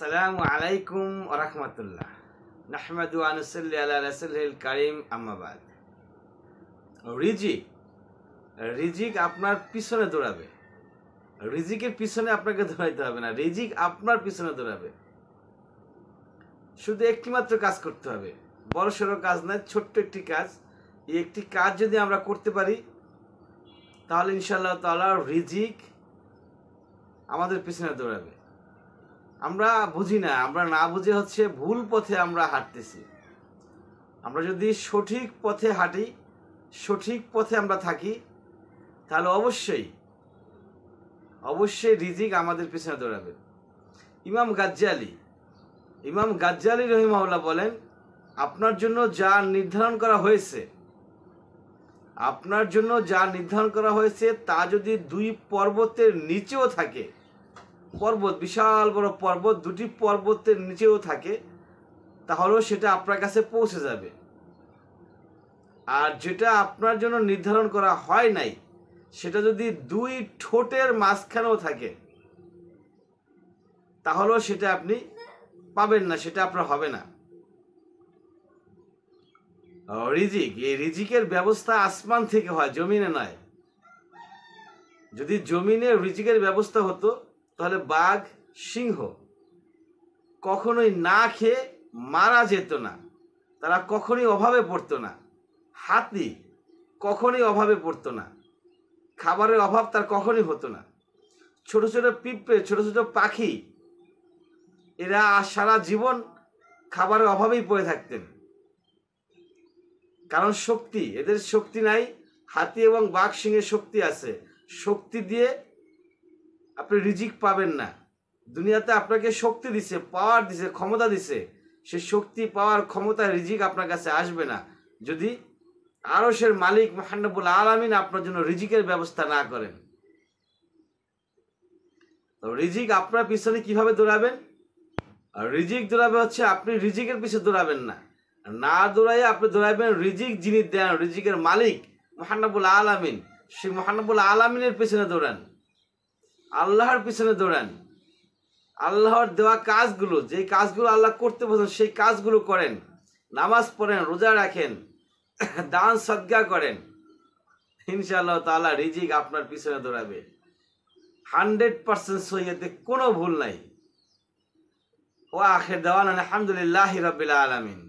আসসালামু আলাইকুম ওয়া রাহমাতুল্লাহ। নাহমাদু ওয়া নুসাল্লি আলা রাসূলিল কারীম, আম্মা বাদ। রিজিক আপনার পিছনে দৌড়াবে। রিজিকের পিছনে আপনাকে দৌড়াইতে হবে না, রিজিক আপনার পিছনে দৌড়াবে। শুধু একটি মাত্র কাজ করতে হবে, বড় সড়ো কাজ নয়, ছোট্ট একটি কাজ। এই একটি কাজ যদি আমরা করতে পারি তাহলে ইনশাআল্লাহ তাআলা রিজিক আমাদের পিছনে দৌড়াবে। আমরা বুঝি না, আমরা না বুঝে হচ্ছে ভুল পথে আমরা হাঁটতেছি। আমরা যদি সঠিক পথে হাঁটি, সঠিক পথে আমরা থাকি, তাহলে অবশ্যই রিজিক আমাদের পিছনে দৌড়াবে। ইমাম গাজ্জালি রহিমাহুল্লাহ বলেন, আপনার জন্য যা নির্ধারণ করা হয়েছে তা যদি 2 পর্বতের নিচেও থাকে, বিশাল বড় পর্বত 2টি পর্বতের নিচেও থাকে, তাহলেও সেটা আপনার কাছে পৌঁছে যাবে। আর যেটা আপনার জন্য নির্ধারণ করা হয় নাই, সেটা যদি 2 ঠোঁটের মাঝখানেও থাকে, তাহলেও সেটা আপনি পাবেন না, সেটা আপনার হবে না। এই রিজিকের ব্যবস্থা আসমান থেকে হয়, জমিনে নয়। যদি জমিনে রিজিকের ব্যবস্থা হতো তাহলে বাঘ, সিংহ কখনোই না খেয়ে মারা যেত না, তারা কখনোই অভাবে পড়তো না। হাতি কখনোই অভাবে পড়তো না, খাবারের অভাব তার কখনোই হতো না। ছোট ছোট পিঁপড়ে, ছোট ছোট পাখি, এরা সারা জীবন খাবারের অভাবেই পড়ে থাকতেন, কারণ এদের শক্তি নাই। হাতি এবং বাঘ, সিংহের শক্তি আছে, শক্তি দিয়ে আপনি রিজিক পাবেন না। দুনিয়াতে আপনাকে শক্তি দিছে, পাওয়ার দিছে, ক্ষমতা দিছে, সে শক্তি, পাওয়ার, ক্ষমতা, রিজিক আপনার কাছে আসবে না যদি আরশের মালিক মহান রব্বুল আলামিন আপনার জন্য রিজিকের ব্যবস্থা না করেন। তো রিজিক আপনার পিছনে কিভাবে দৌড়াবেন? রিজিক দৌড়াবে হচ্ছে, আপনি রিজিকের পিছনে দৌড়াবেন না দৌড়াইয়া আপনি দৌড়াবেন রিজিক যিনি দেন, রিজিকের মালিক মহান রব্বুল আলামিন। সেই মহান রব্বুল আলামিনের পিছনে দৌড়ান, আল্লাহর পিছনে দৌড়ান। আল্লাহর দেওয়া কাজগুলো, যে কাজগুলো আল্লাহ করতে বলেন সেই কাজগুলো করেন। নামাজ পড়েন, রোজা রাখেন, দান সদকা করেন, ইনশাআল্লাহ তাআলা রিজিক আপনার পিছনে দৌড়াবে। 100% সহিহতে কোনো ভুল নাই। ওয়া আখির দাওয়ানা আলহামদুলিল্লাহি রাব্বিল আলামিন।